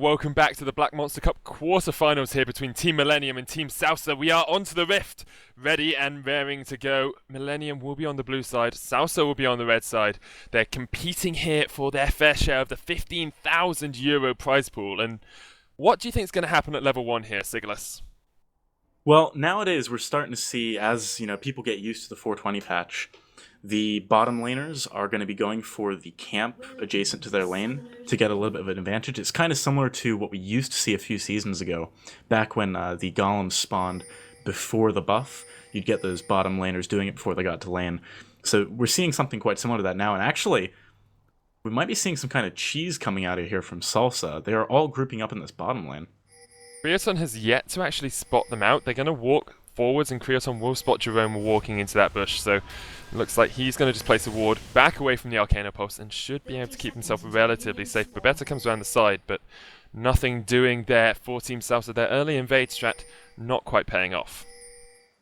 welcome back to the Black Monster Cup quarterfinals here between Team Millenium and Team Salsa. We are onto the rift, ready and raring to go. Millenium will be on the blue side, Salsa will be on the red side. They're competing here for their fair share of the €15,000 prize pool. And what do you think is going to happen at level 1 here, Sigilus? Well, nowadays we're starting to see, as people get used to the 420 patch, the bottom laners are going to be going for the camp adjacent to their lane to get a little bit of an advantage. It's kind of similar to what we used to see a few seasons ago, back when the golems spawned before the buff. You'd get those bottom laners doing it before they got to lane. So we're seeing something quite similar to that now, and actually, we might be seeing some kind of cheese coming out of here from Salsa. They are all grouping up in this bottom lane. Creaton has yet to actually spot them out. They're going to walk forwards, and Creaton will spot Jerome walking into that bush. So it looks like he's going to just place a ward back away from the Arcana Pulse and should be able to keep himself relatively safe. Babetta comes around the side, but nothing doing there for Team Salsa. Their early invade strat not quite paying off.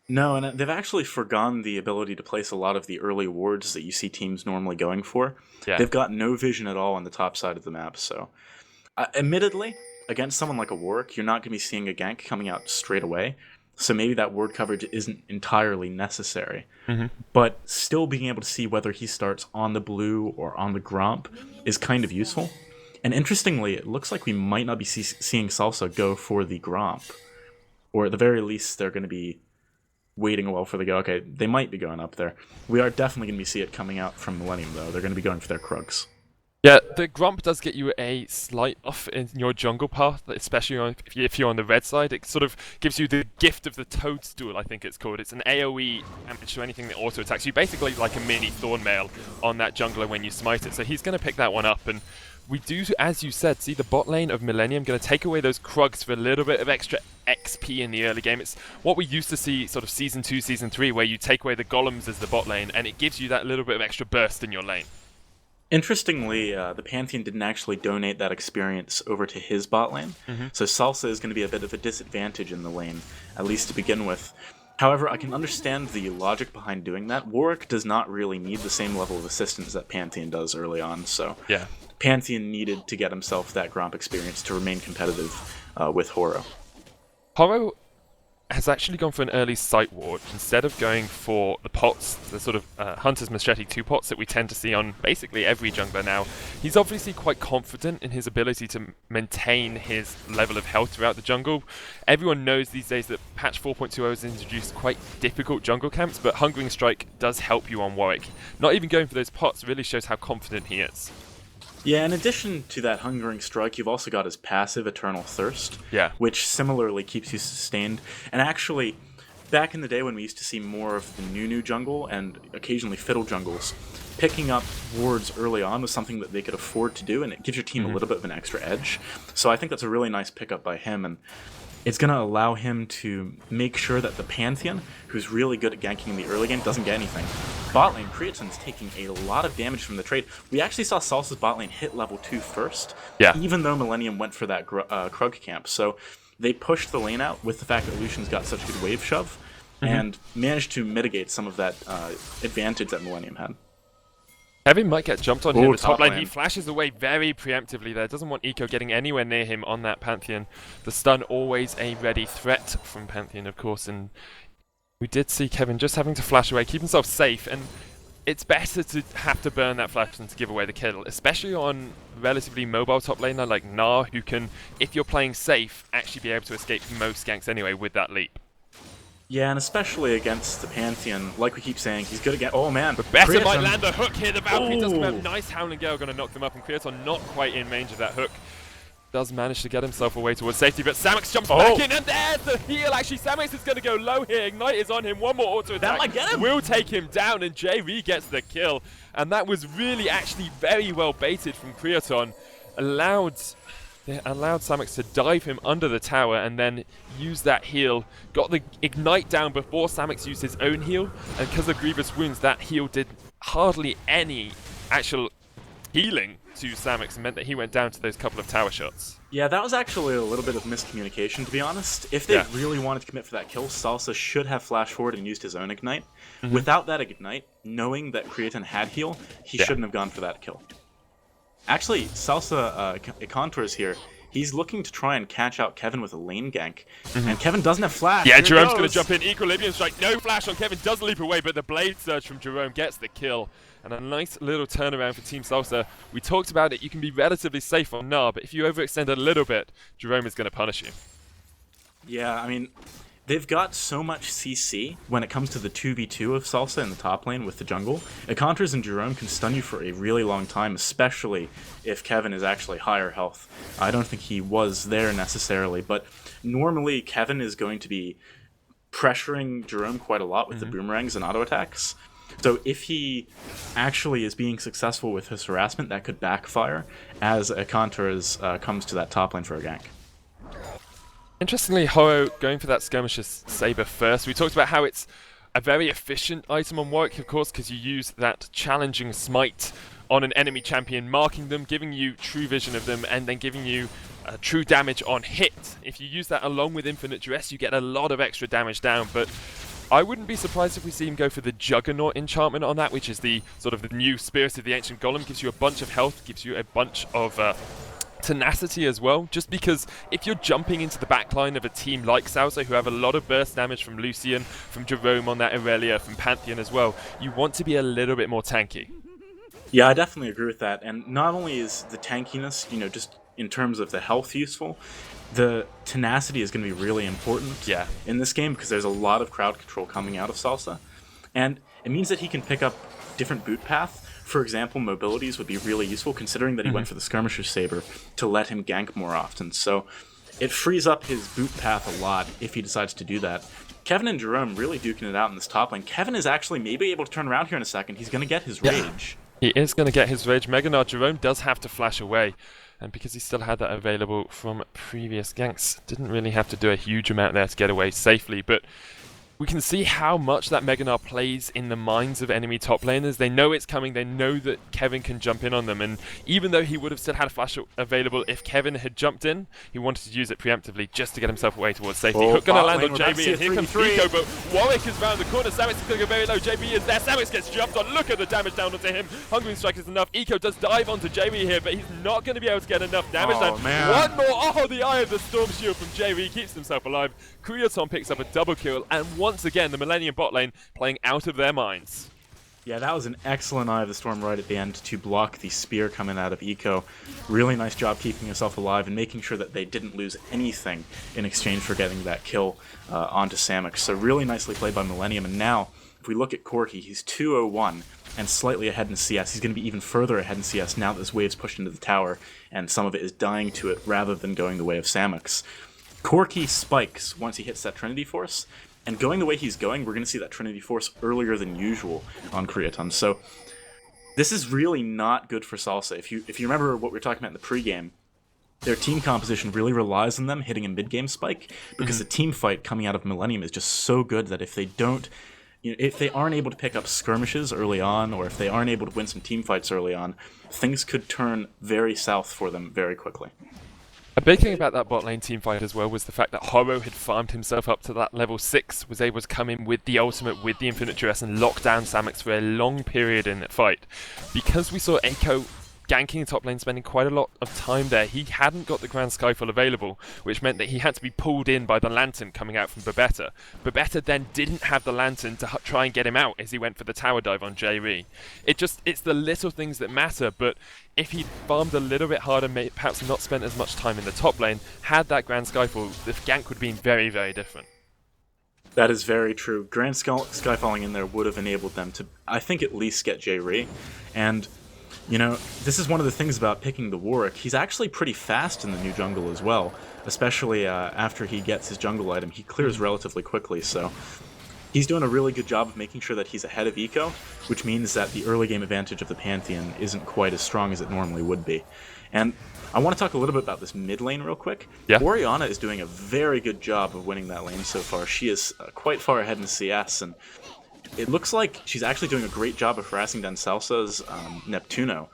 No, and they've actually forgone the ability to place a lot of the early wards that you see teams normally going for. Yeah. They've got no vision at all on the top side of the map, so admittedly, against someone like a Warwick, you're not going to be seeing a gank coming out straight away, so maybe that ward coverage isn't entirely necessary. But still being able to see whether he starts on the blue or on the Gromp is kind of useful. And interestingly, it looks like we might not be seeing Salsa go for the Gromp. Or at the very least, they're going to be waiting a while for the go. Okay, they might be going up there. We are definitely going to see it coming out from Millenium, though. They're going to be going for their Krugs. Yeah, the Grump does get you a slight off in your jungle path, especially if you're on the red side. It sort of gives you the gift of the Toadstool, I think it's called. It's an AoE damage to anything that auto-attacks you. Basically like a mini Thornmail on that jungler when you smite it. So he's going to pick that one up. And we do, as you said, see the bot lane of Millenium going to take away those Krugs for a little bit of extra XP in the early game. It's what we used to see sort of Season 2, Season 3, where you take away the Golems as the bot lane, and it gives you that little bit of extra burst in your lane. Interestingly, the Pantheon didn't actually donate that experience over to his bot lane, so Salsa is going to be a bit of a disadvantage in the lane, at least to begin with. However, I can understand the logic behind doing that. Warwick does not really need the same level of assistance that Pantheon does early on, so yeah. Pantheon needed to get himself that Gromp experience to remain competitive with Horo. Horo has actually gone for an early sight ward instead of going for the pots, the sort of Hunter's Machete 2 pots that we tend to see on basically every jungler now. He's obviously quite confident in his ability to maintain his level of health throughout the jungle. Everyone knows these days that patch 4.20 has introduced quite difficult jungle camps, but Hungering Strike does help you on Warwick. Not even going for those pots really shows how confident he is. Yeah, in addition to that Hungering Strike, you've also got his passive Eternal Thirst, which similarly keeps you sustained. And actually, back in the day when we used to see more of the new jungle and occasionally fiddle jungles, picking up wards early on was something that they could afford to do, and it gives your team a little bit of an extra edge. So I think that's a really nice pickup by him, and it's going to allow him to make sure that the Pantheon, who's really good at ganking in the early game, doesn't get anything. Bot lane, Creaton's taking a lot of damage from the trade. We actually saw Salsa's bot lane hit level 2 first, even though Millenium went for that Krug camp. So they pushed the lane out with the fact that Lucian's got such good wave shove, and managed to mitigate some of that advantage that Millenium had. Kevin might get jumped on here in the top lane. He flashes away very preemptively there. Doesn't want Eco getting anywhere near him on that Pantheon. The stun always a ready threat from Pantheon, of course. And we did see Kevin just having to flash away, keep himself safe. And it's better to have to burn that flash than to give away the kill, especially on relatively mobile top laner like Gnar, who can, if you're playing safe, actually be able to escape most ganks anyway with that leap. Yeah, and especially against the Pantheon, like we keep saying, he's good again. Oh man, Babetta might land the hook here. The Valkyrie does come out. Nice Howling Gale going to knock them up, and Creaton not quite in range of that hook. Does manage to get himself away towards safety, but Samux jumps back in, and there's the heal. Actually, Samux is going to go low here. Ignite is on him. One more auto attack. That might get him. Will take him down, and JV gets the kill. And that was really actually very well baited from Creaton. They allowed Samux to dive him under the tower and then use that heal. Got the Ignite down before Samux used his own heal, and because of Grievous Wounds, that heal did hardly any actual healing to Samux and meant that he went down to those couple of tower shots. Yeah, that was actually a little bit of miscommunication, to be honest. If they really wanted to commit for that kill, Salsa should have flashed forward and used his own Ignite. Without that Ignite, knowing that Creaton had heal, he shouldn't have gone for that kill. Actually, Salsa contours here. he's looking to try and catch out Kevin with a lane gank. And Kevin doesn't have flash. Yeah, Here Jerome's goes. going to jump in. Equilibrium strike. No flash on Kevin. Does leap away, but the blade surge from Jerome gets the kill. And a nice little turnaround for Team Salsa. We talked about it. You can be relatively safe on Gnar, but if you overextend a little bit, Jerome is going to punish you. Yeah, I mean, they've got so much CC when it comes to the 2v2 of Salsa in the top lane with the jungle. Encounters and Jerome can stun you for a really long time, especially if Kevin is actually higher health. I don't think he was there necessarily, but normally Kevin is going to be pressuring Jerome quite a lot with the boomerangs and auto attacks. So if he actually is being successful with his harassment, that could backfire as Encounters comes to that top lane for a gank. Interestingly, Horo going for that Skirmisher's Saber first. We talked about how it's a very efficient item on Warwick, of course, because you use that challenging smite on an enemy champion, marking them, giving you true vision of them, and then giving you true damage on hit. If you use that along with Infinite Duress, you get a lot of extra damage down, but I wouldn't be surprised if we see him go for the Juggernaut enchantment on that, which is the sort of the new Spirit of the Ancient Golem. Gives you a bunch of health, gives you a bunch of tenacity as well, just because if you're jumping into the backline of a team like Salsa, who have a lot of burst damage from Lucian, from Jerome on that Irelia, from Pantheon as well, you want to be a little bit more tanky. Yeah, I definitely agree with that. And not only is the tankiness, just in terms of the health useful, the tenacity is going to be really important in this game because there's a lot of crowd control coming out of Salsa. And it means that he can pick up different boot path. For example, mobilities would be really useful considering that he went for the Skirmisher's Saber to let him gank more often. So it frees up his boot path a lot if he decides to do that. Kevin and Jerome really duking it out in this top lane. Kevin is actually maybe able to turn around here in a second. He's going to get his rage. He is going to get his rage. Mega Gnar, Jerome does have to flash away. And because he still had that available from previous ganks, didn't really have to do a huge amount there to get away safely. But we can see how much that Mega Gnar plays in the minds of enemy top laners. They know it's coming, they know that Kevin can jump in on them, and even though he would have still had a flash available if Kevin had jumped in, he wanted to use it preemptively just to get himself away towards safety. Hook gonna land on JB, and here comes Eco, but Warwick is round the corner. Samix is gonna go very low, JB is there, Samix gets jumped on, look at the damage down onto him. Hungering Strike is enough, Eco does dive onto JB here, but he's not gonna be able to get enough damage down. One more, the Eye of the Storm Shield from JB keeps himself alive. Quaterfinal picks up a double kill, and once again, the Millenium bot lane playing out of their minds. Yeah, that was an excellent Eye of the Storm right at the end to block the spear coming out of Eco. Really nice job keeping himself alive and making sure that they didn't lose anything in exchange for getting that kill onto Samix. So really nicely played by Millenium. And now, if we look at Corki, he's 201 and slightly ahead in CS. He's going to be even further ahead in CS now that this wave's pushed into the tower and some of it is dying to it rather than going the way of Samix. Corki spikes once he hits that Trinity Force, and going the way he's going, we're going to see that Trinity Force earlier than usual on Quaterfinal. So this is really not good for Salsa. If you remember what we were talking about in the pregame, their team composition really relies on them hitting a mid-game spike, because the team fight coming out of Millenium is just so good that if they don't, if they aren't able to pick up skirmishes early on, or if they aren't able to win some team fights early on, things could turn very south for them very quickly. A big thing about that bot lane team fight as well was the fact that Horo had farmed himself up to that level 6, was able to come in with the ultimate, with the Infinite Duress, and lock down Samix for a long period in that fight. Because we saw Echo ganking the top lane, spending quite a lot of time there, he hadn't got the Grand Skyfall available, which meant that he had to be pulled in by the Lantern coming out from Babetta. Babetta then didn't have the Lantern to try and get him out as he went for the tower dive on J-Ree. It's the little things that matter, but if he'd farmed a little bit harder, perhaps not spent as much time in the top lane, had that Grand Skyfall, the gank would have been very, very different. That is very true. Grand Skyfalling in there would have enabled them to, I think, at least get J-Ree. And this is one of the things about picking the Warwick. He's actually pretty fast in the new jungle as well, especially after he gets his jungle item. He clears relatively quickly, so he's doing a really good job of making sure that he's ahead of Eco, which means that the early game advantage of the Pantheon isn't quite as strong as it normally would be. And I want to talk a little bit about this mid lane real quick. Yeah. Orianna is doing a very good job of winning that lane so far. She is quite far ahead in CS, and it looks like she's actually doing a great job of harassing down Salsa's Neptuno.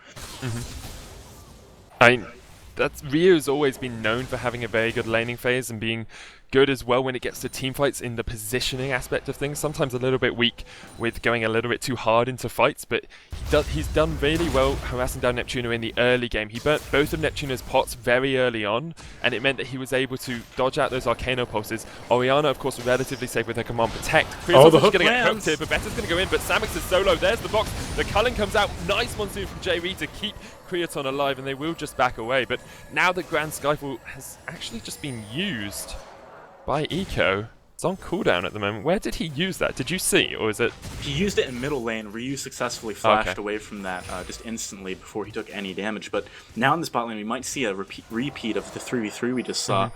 Rio's always been known for having a very good laning phase and being good as well when it gets to team fights in the positioning aspect of things. Sometimes a little bit weak with going a little bit too hard into fights, but he's done really well harassing down Neptuno in the early game. He burnt both of Neptuno's pots very early on, and it meant that he was able to dodge out those Arcano pulses. Orianna, of course, relatively safe with her command protect. Oh, the hook hook going to get lands. hooked here, but Better's going to go in, but Samix is solo. There's the box. The Cullen comes out. Nice monsoon from J-Reed to keep Creaton alive, and they will just back away. But now that Grand Skyfall has actually just been used by Eco, it's on cooldown at the moment. Where did he use that? Did you see, or is it? He used it in middle lane. Ryu successfully flashed away from that just instantly before he took any damage. But now in this bot lane, we might see a repeat of the 3v3 we just saw.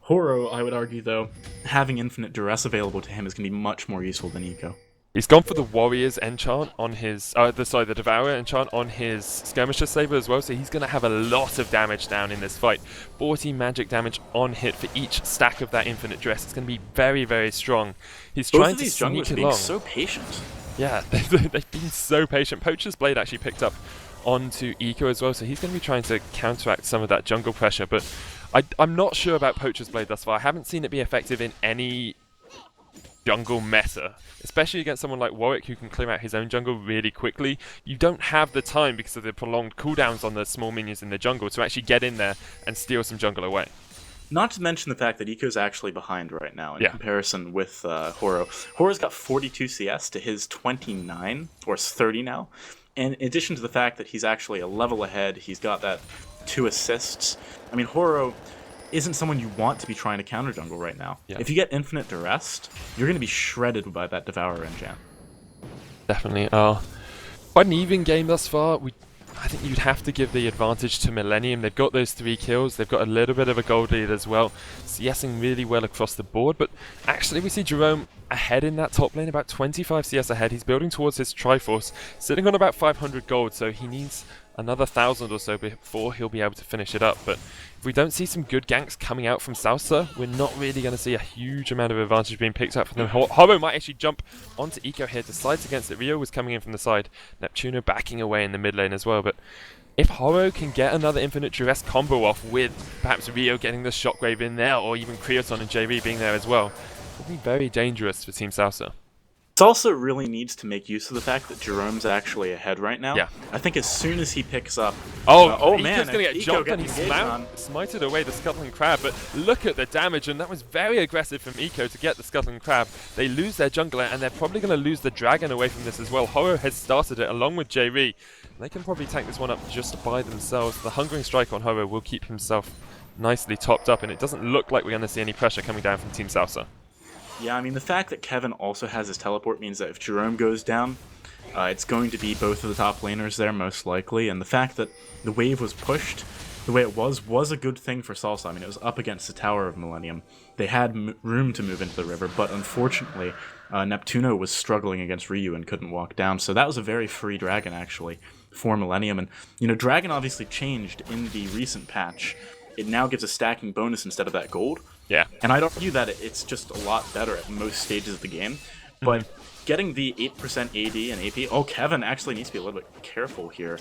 Horo, I would argue, though, having infinite duress available to him is going to be much more useful than Eco. He's gone for the Warrior's enchant on his, the Devourer enchant on his Skirmisher Saber as well, so he's going to have a lot of damage down in this fight. 40 magic damage on hit for each stack of that infinite dress. It's going to be very, very strong. He's trying to sneak along. Being so patient. Yeah, they've been so patient. Poacher's Blade actually picked up onto Eco as well, so he's going to be trying to counteract some of that jungle pressure, but I'm not sure about Poacher's Blade thus far. I haven't seen it be effective in any jungle meta, especially against someone like Warwick who can clear out his own jungle really quickly. You don't have the time because of the prolonged cooldowns on the small minions in the jungle to actually get in there and steal some jungle away. Not to mention the fact that Eco's actually behind right now in comparison with Horo. Horo's got 42 CS to his 29, or 30 now. And in addition to the fact that he's actually a level ahead, he's got that 2 assists. I mean, Horo isn't someone you want to be trying to counter jungle right now. Yeah. If you get infinite duress, you're going to be shredded by that Devourer enchant. Definitely. Quite an even game thus far. I think you'd have to give the advantage to Millenium. They've got those 3 kills. They've got a little bit of a gold lead as well. CSing really well across the board, but actually we see Jerome ahead in that top lane, about 25 CS ahead. He's building towards his Triforce, sitting on about 500 gold, so he needs another 1,000 or so before he'll be able to finish it up. But if we don't see some good ganks coming out from Salsa, we're not really going to see a huge amount of advantage being picked up from them. Horo might actually jump onto Eco here, decides against it. Rio was coming in from the side, Neptuno backing away in the mid lane as well. But if Horo can get another Infinite Duress combo off with perhaps Rio getting the Shockwave in there, or even Creoton and JV being there as well, it would be very dangerous for Team Salsa. Salsa really needs to make use of the fact that Jerome's actually ahead right now. Yeah. I think as soon as he picks up... man, he's going to get jumped and he smited away the Scuttling Crab, but look at the damage, and that was very aggressive from Eco to get the Scuttling Crab. They lose their jungler, and they're probably going to lose the Dragon away from this as well. Horo has started it along with J-Ree. They can probably tank this one up just by themselves. The Hungering Strike on Horo will keep himself nicely topped up, and it doesn't look like we're going to see any pressure coming down from Team Salsa. Yeah, I mean, the fact that Kevin also has his teleport means that if Jerome goes down, it's going to be both of the top laners there, most likely. And the fact that the wave was pushed the way it was a good thing for Salsa. I mean, it was up against the Tower of Millenium. They had room to move into the river, but unfortunately, Neptuno was struggling against Ryu and couldn't walk down. So that was a very free Dragon, actually, for Millenium. And, you know, Dragon obviously changed in the recent patch. It now gives a stacking bonus instead of that gold. Yeah. And I'd argue that it's just a lot better at most stages of the game. But getting the 8% AD and AP... Oh, Kevin actually needs to be a little bit careful here.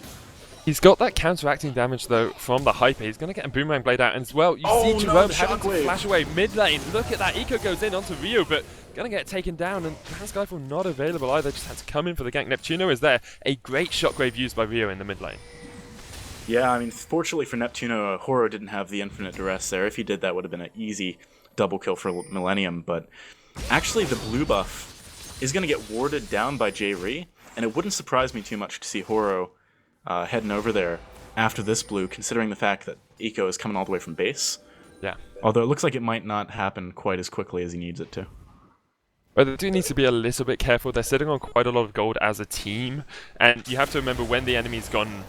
He's got that counteracting damage, though, from the Hyper. He's going to get a Boomerang Blade out. And as well, you see Jerome having to flash away mid lane. Look at that. Eco goes in onto Ryu, but going to get taken down. And Grand Skyfall not available either. Just had to come in for the gank. Neptuno is there. A great Shockwave used by Ryu in the mid lane. Yeah, I mean, fortunately for Neptuno, Horo didn't have the Infinite Duress there. If he did, that would have been an easy double kill for Millenium. But actually, the blue buff is going to get warded down by J-Ree, and it wouldn't surprise me too much to see Horo heading over there after this blue, considering the fact that Eco is coming all the way from base. Yeah. Although it looks like it might not happen quite as quickly as he needs it to. But they do need to be a little bit careful. They're sitting on quite a lot of gold as a team, and you have to remember when the enemy's gone...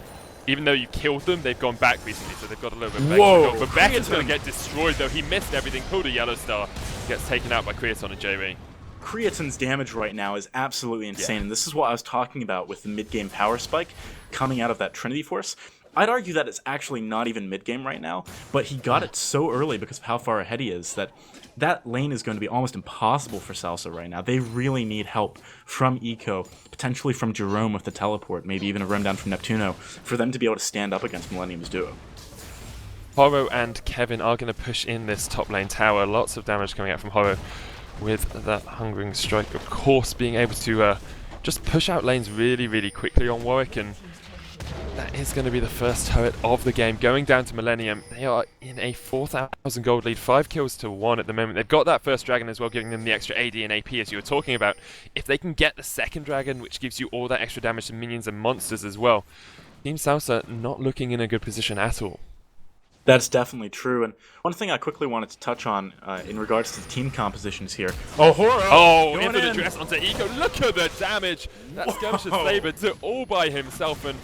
Even though you killed them, they've gone back recently, so they've got a little bit of extra gold. But Beck is going to get destroyed, though. He missed everything. Pulled a yellow star. Gets taken out by Creaton and J-Ree. Creaton's damage right now is absolutely insane, and this is what I was talking about with the mid-game power spike coming out of that Trinity Force. I'd argue that it's actually not even mid-game right now, but he got it so early because of how far ahead he is that lane is going to be almost impossible for Salsa right now. They really need help from Eco, potentially from Jerome with the teleport, maybe even a run down from Neptuno, for them to be able to stand up against Millenium's duo. Horo and Kevin are going to push in this top lane tower. Lots of damage coming out from Horo with that Hungering Strike. Of course, being able to just push out lanes really, really quickly on Warwick, and that is going to be the first turret of the game. Going down to Millenium, they are in a 4,000 gold lead, 5 kills to 1 at the moment. They've got that first dragon as well, giving them the extra AD and AP as you were talking about. If they can get the second dragon, which gives you all that extra damage to minions and monsters as well, Team Salsa not looking in a good position at all. That's definitely true. And one thing I quickly wanted to touch on in regards to the team compositions here. Oh, Horo! Oh, into the dress onto Eco. Look at the damage! That Skirmisher's Saber did all by himself, and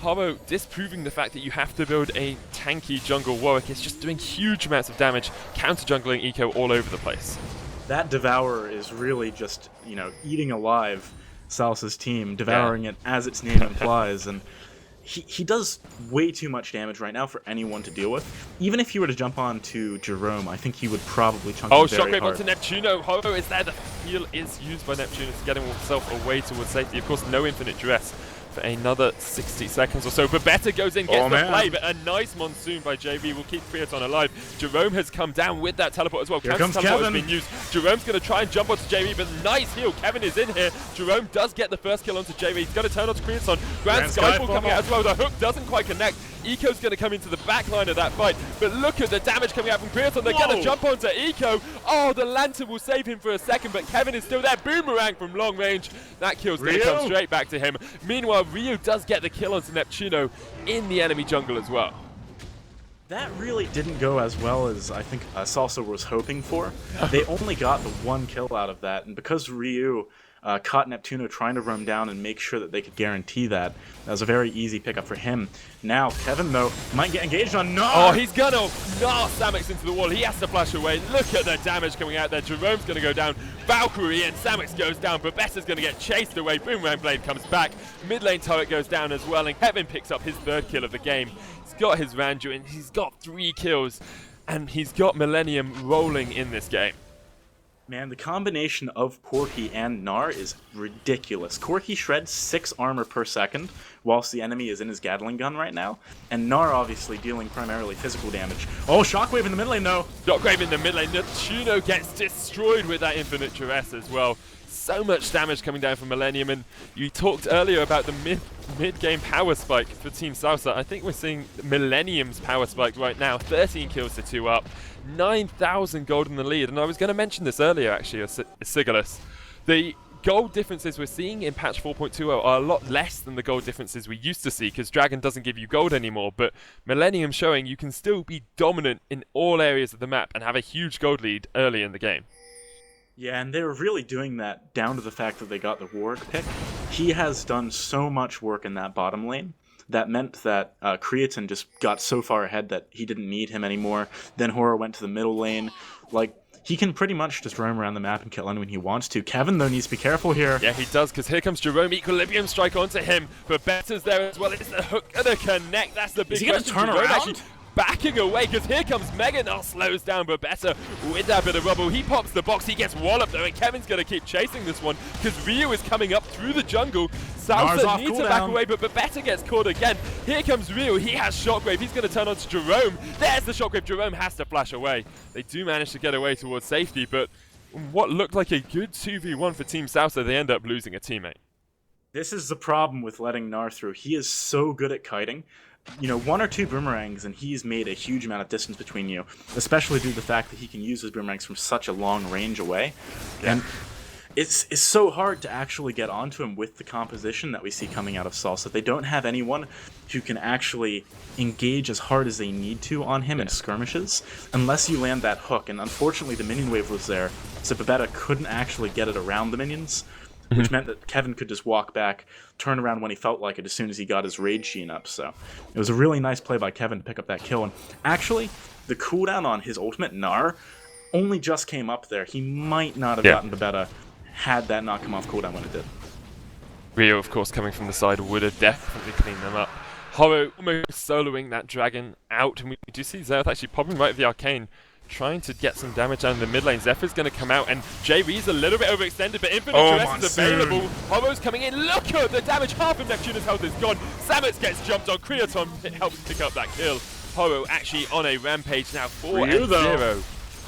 Horo disproving the fact that you have to build a tanky jungle Warwick. It's just doing huge amounts of damage, counter-jungling Eco all over the place. That Devourer is really just, you know, eating alive Salsa's team, devouring it as its name implies, and he does way too much damage right now for anyone to deal with. Even if he were to jump on to Jerome, I think he would probably chunk him very Shockwave hard. onto Neptuno. Horo is there. The heal is used by Neptuno to get himself away towards safety. Of course, no infinite duress for another 60 seconds or so. But Better goes in, gets the play, but a nice Monsoon by JV will keep Creaton alive. Jerome has come down with that teleport as well. Here comes Teleport Kevin. has been used. Jerome's going to try and jump onto JV, but nice heal. Kevin is in here. Jerome does get the first kill onto JV. He's going to turn onto Creaton. Grand Skyfall coming out as well. The hook doesn't quite connect. Eco's going to come into the back line of that fight, but look at the damage coming out from Creaton. They're going to jump onto Eco. Oh, the Lantern will save him for a second, but Kevin is still there. Boomerang from long range. That kill's going to come straight back to him. Meanwhile, Ryu does get the kill onto Neptuno in the enemy jungle as well. That really didn't go as well as I think Salsa was hoping for. They only got the one kill out of that, and because Ryu caught Neptuno trying to roam down and make sure that they could guarantee that, that was a very easy pickup for him. Now, Kevin, though, might get engaged on Gnar! Oh, he's gonna Gnar Samix into the wall. He has to flash away. Look at the damage coming out there. Jerome's gonna go down. Valkyrie and Samix goes down. Babette's gonna get chased away. Boomerang Blade comes back. Mid lane turret goes down as well, and Kevin picks up his third kill of the game. He's got his Randu, and he's got 3 kills, and he's got Millenium rolling in this game. Man, the combination of Corki and Gnar is ridiculous. Corki shreds 6 armor per second, whilst the enemy is in his Gatling gun right now, and Gnar obviously dealing primarily physical damage. Oh, Shockwave in the mid lane, though! Shockwave in the mid lane. Neptuno gets destroyed with that infinite duress as well. So much damage coming down from Millenium, and you talked earlier about the mid-game power spike for Team Salsa. I think we're seeing Millenium's power spike right now. 13 kills to 2 up, 9,000 gold in the lead, and I was going to mention this earlier actually, Sigalus. The gold differences we're seeing in patch 4.20 are a lot less than the gold differences we used to see, because Dragon doesn't give you gold anymore, but Millenium showing you can still be dominant in all areas of the map and have a huge gold lead early in the game. Yeah, and they were really doing that down to the fact that they got the Warwick pick. He has done so much work in that bottom lane. That meant that Creaton just got so far ahead that he didn't need him anymore. Then Horo went to the middle lane. Like, he can pretty much just roam around the map and kill anyone he wants to. Kevin, though, needs to be careful here. Yeah, he does, because here comes Jerome. Equilibrium strike onto him, but Better's there as well. It's the hook and the connect. That's the big question. Is he going to turn Jerome around? Actually backing away, because here comes Meganar, slows down, but Better with that bit of rubble. He pops the box, he gets walloped though, and Kevin's going to keep chasing this one, because Ryu is coming up through the jungle. Salsa needs to back away, but Better gets caught again. Here comes Ryu, he has Shockwave, he's going to turn on to Jerome. There's the Shockwave, Jerome has to flash away. They do manage to get away towards safety, but what looked like a good 2v1 for Team Salsa, they end up losing a teammate. This is the problem with letting Gnar through. He is so good at kiting. You know, 1 or 2 boomerangs and he's made a huge amount of distance between you, especially due to the fact that he can use his boomerangs from such a long range away. Yeah. And it's so hard to actually get onto him with the composition that we see coming out of Salsa. They don't have anyone who can actually engage as hard as they need to on him in skirmishes unless you land that hook. And unfortunately, the minion wave was there, so Babetta couldn't actually get it around the minions, which meant that Kevin could just walk back, turn around when he felt like it as soon as he got his Rage Gene up. So it was a really nice play by Kevin to pick up that kill. And actually, the cooldown on his ultimate, Gnar, only just came up there. He might not have gotten Babetta had that not come off cooldown when it did. Rio, of course, coming from the side, would have definitely cleaned them up. Horo almost soloing that dragon out, and we do see Xerath actually popping right with the arcane, trying to get some damage down in the mid lane. Zephyr's going to come out, and JV's a little bit overextended, but Infinite Duress is available. Horo's coming in. Look at the damage. Half of Neptune's health is gone. Samus gets jumped on. Creaton helps pick up that kill. Horo actually on a rampage now, 4-0. though.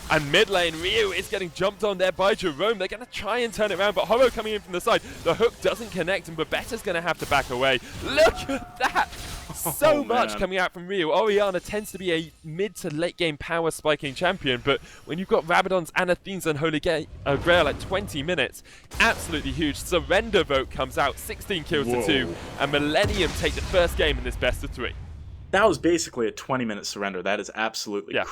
And mid lane, Ryu is getting jumped on there by Jerome. They're going to try and turn it around, but Horo coming in from the side. The hook doesn't connect, and Babetta's going to have to back away. Look at that! So much coming out from Ryu. Orianna tends to be a mid to late game power spiking champion, but when you've got Rabadon's Anathenes and Holy Grail at 20 minutes, absolutely huge. Surrender vote comes out, 16 kills to 2, and Millenium take the first game in this best of 3. That was basically a 20-minute surrender. That is absolutely crazy.